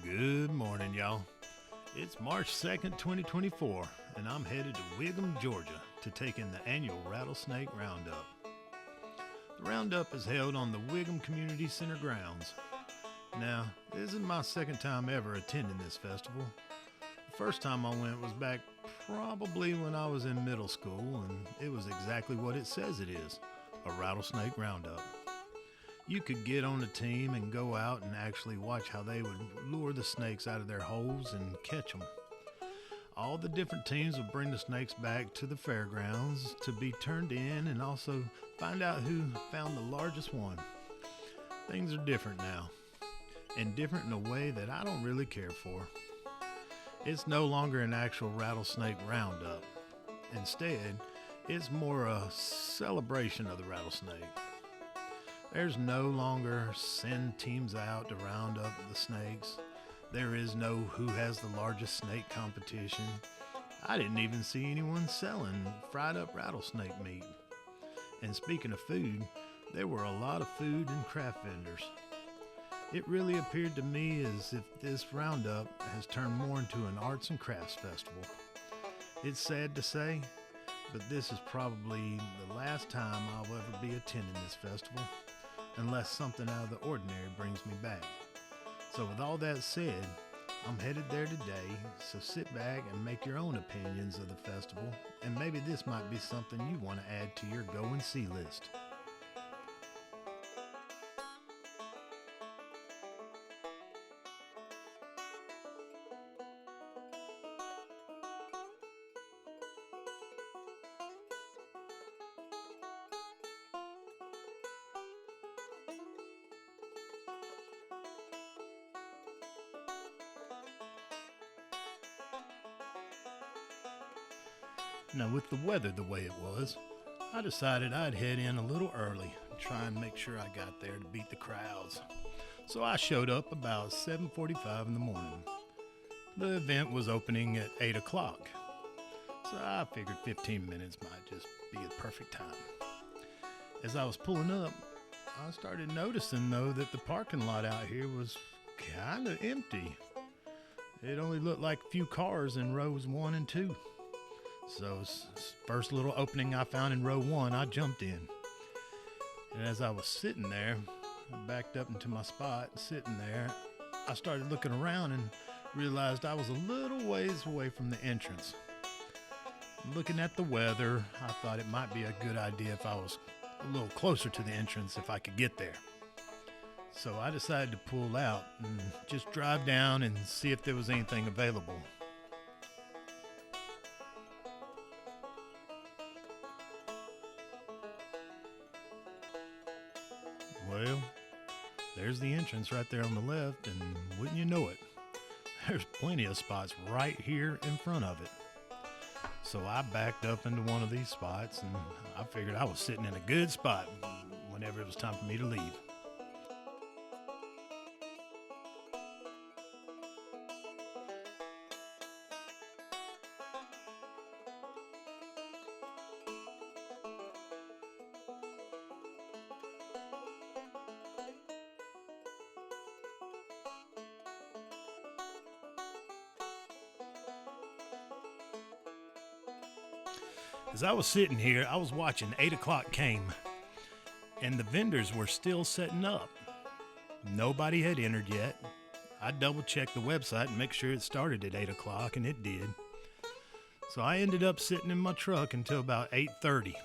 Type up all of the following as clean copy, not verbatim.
Good morning, y'all. It's March 2nd, 2024, and I'm headed to Whigham, Georgia to take in the annual Rattlesnake Roundup. The Roundup is held on the Whigham Community Center grounds. Now, this is my second time ever attending this festival. The first time I went was back probably when I was in middle school, and it was exactly what it says it is, a Rattlesnake Roundup. You could get on a team and go out and actually watch how they would lure the snakes out of their holes and catch them. All the different teams would bring the snakes back to the fairgrounds to be turned in and also find out who found the largest one. Things are different now, and different in a way that I don't really care for. It's no longer an actual rattlesnake roundup. Instead, it's more a celebration of the rattlesnake. There's no longer send teams out to round up the snakes. There is no who has the largest snake competition. I didn't even see anyone selling fried up rattlesnake meat. And speaking of food, there were a lot of food and craft vendors. It really appeared to me as if this roundup has turned more into an arts and crafts festival. It's sad to say, but this is probably the last time I'll ever be attending this festival, unless something out of the ordinary brings me back. So with all that said, I'm headed there today, so sit back and make your own opinions of the festival, and maybe this might be something you want to add to your go and see list. Now, with the weather the way it was, I decided I'd head in a little early and try and make sure I got there to beat the crowds. So I showed up about 7:45 in the morning. The event was opening at 8 o'clock, so I figured 15 minutes might just be the perfect time. As I was pulling up, I started noticing, though, that the parking lot out here was kind of empty. It only looked like a few cars in rows 1 and 2. So first little opening I found in row 1, I jumped in. And as I was sitting there, I backed up into my spot, sitting there, I started looking around and realized I was a little ways away from the entrance. Looking at the weather, I thought it might be a good idea if I was a little closer to the entrance if I could get there. So I decided to pull out and just drive down and see if there was anything available. Well, there's the entrance right there on the left, and wouldn't you know it, there's plenty of spots right here in front of it. So I backed up into one of these spots, and I figured I was sitting in a good spot whenever it was time for me to leave. As I was sitting here, I was watching 8 o'clock came, and the vendors were still setting up. Nobody had entered yet. I double-checked the website and make sure it started at 8 o'clock, and it did. So I ended up sitting in my truck until about 8:30.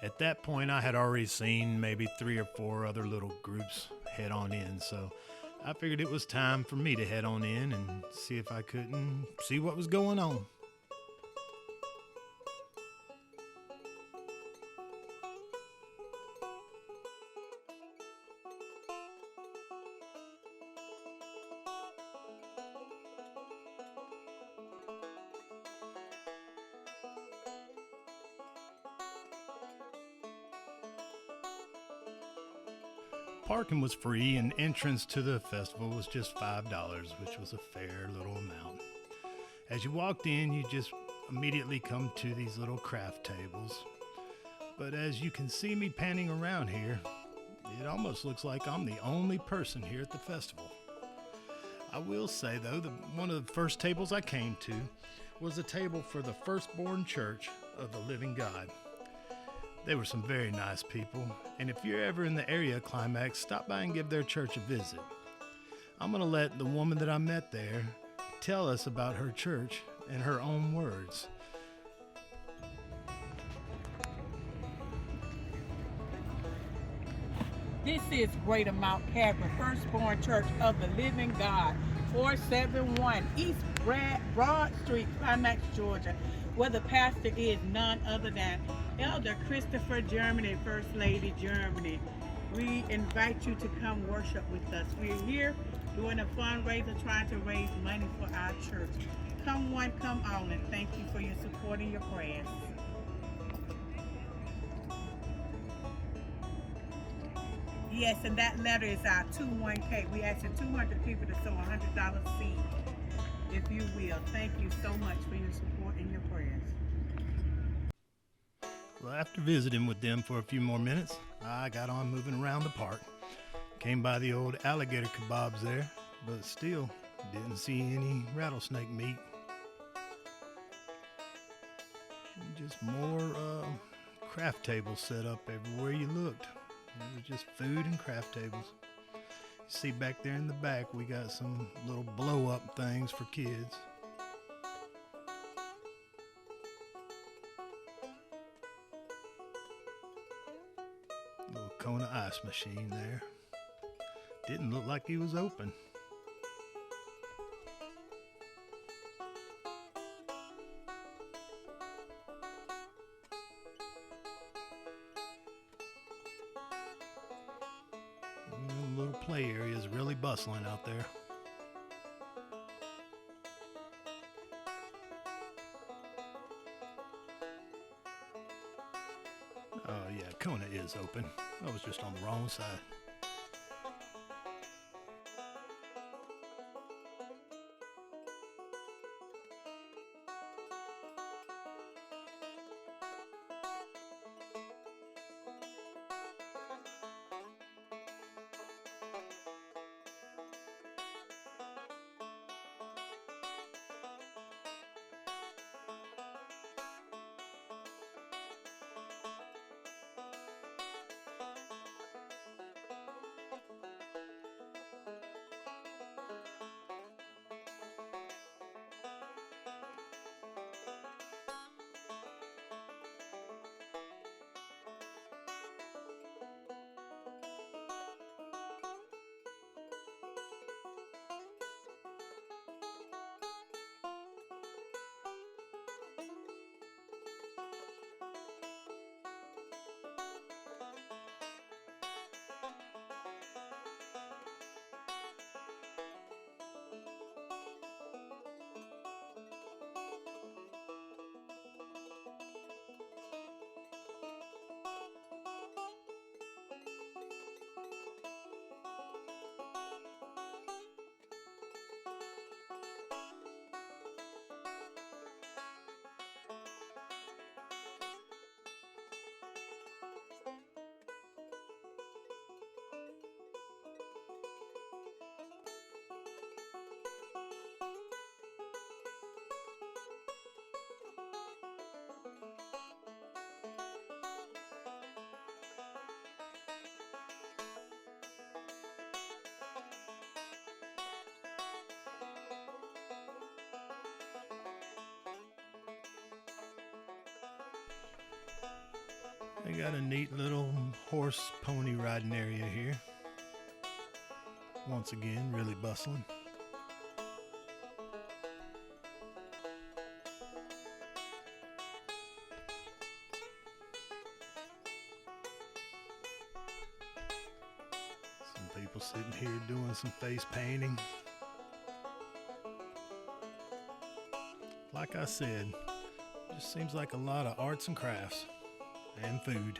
At that point, I had already seen maybe 3 or 4 other little groups head on in, so I figured it was time for me to head on in and see if I couldn't see what was going on. Parking was free and entrance to the festival was just $5, which was a fair little amount. As you walked in, you just immediately come to these little craft tables. But as you can see me panning around here, it almost looks like I'm the only person here at the festival. I will say, though, that one of the first tables I came to was a table for the Firstborn Church of the Living God. They were some very nice people, and if you're ever in the area, Climax, stop by and give their church a visit. I'm going to let the woman that I met there tell us about her church in her own words. This is Greater Mount Calvary Firstborn Church of the Living God, 471 East Broad Street, Climax, Georgia, where the pastor is none other than Elder Christopher Germany, First Lady Germany. We invite you to come worship with us. We're here doing a fundraiser trying to raise money for our church. Come one, come all, and thank you for your support and your prayers. Yes, and that letter is our 2-1K. We asking 200 people to sow $100 seed, if you will. Thank you so much for your support and your prayers. Well, after visiting with them for a few more minutes, I got on moving around the park. Came by the old alligator kebabs there, but still didn't see any rattlesnake meat. Just more craft tables set up everywhere you looked. It was just food and craft tables. You see back there in the back, we got some little blow-up things for kids. Little Kona ice machine there. Didn't look like he was open. The little play area is really bustling out there. Oh yeah, Kona is open. I was just on the wrong side. They got a neat little horse pony riding area here. Once again, really bustling. Some people sitting here doing some face painting. Like I said, just seems like a lot of arts and crafts. And food.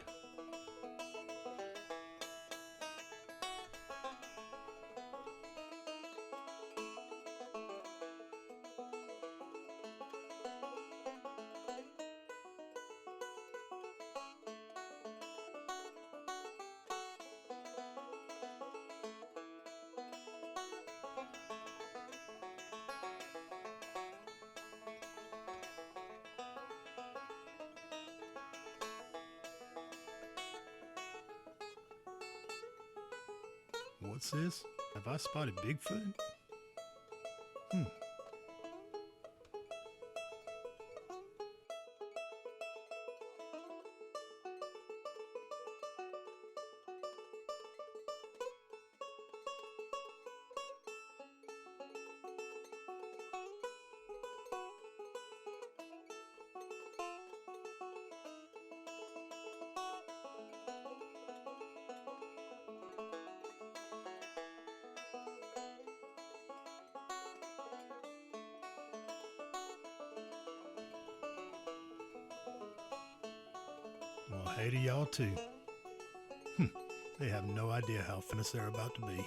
What's this? Have I spotted Bigfoot? Well, hey to y'all too. They have no idea how famous they're about to be.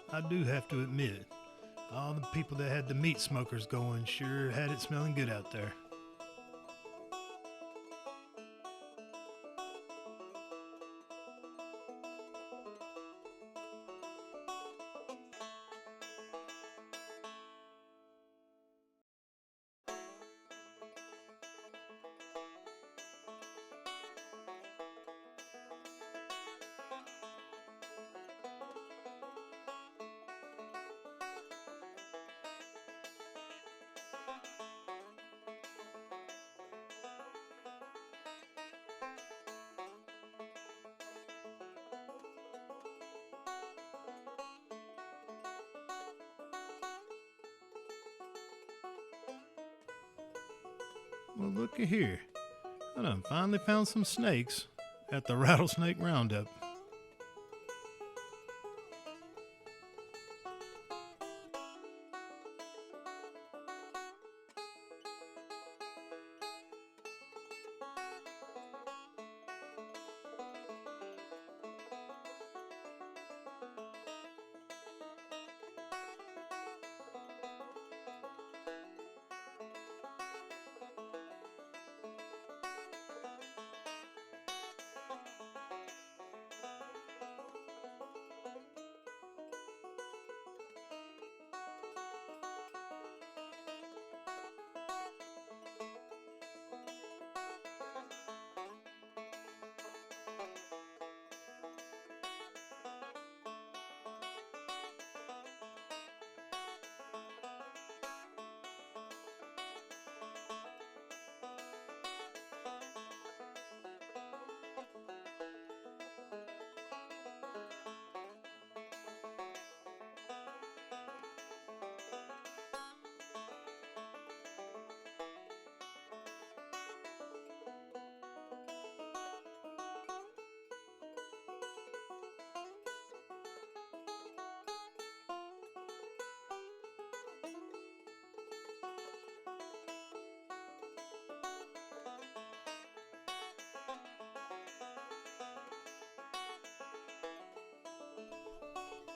I do have to admit, all the people that had the meat smokers going sure had it smelling good out there. Well, looky here. I done finally found some snakes at the Rattlesnake Roundup.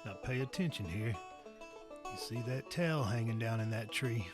Now pay attention here. You see that tail hanging down in that tree?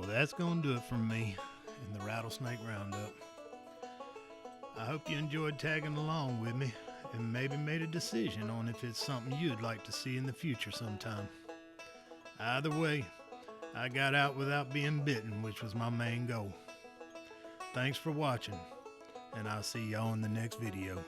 Well, that's going to do it from me in the Rattlesnake Roundup. I hope you enjoyed tagging along with me and maybe made a decision on if it's something you'd like to see in the future sometime. Either way, I got out without being bitten, which was my main goal. Thanks for watching, and I'll see y'all in the next video.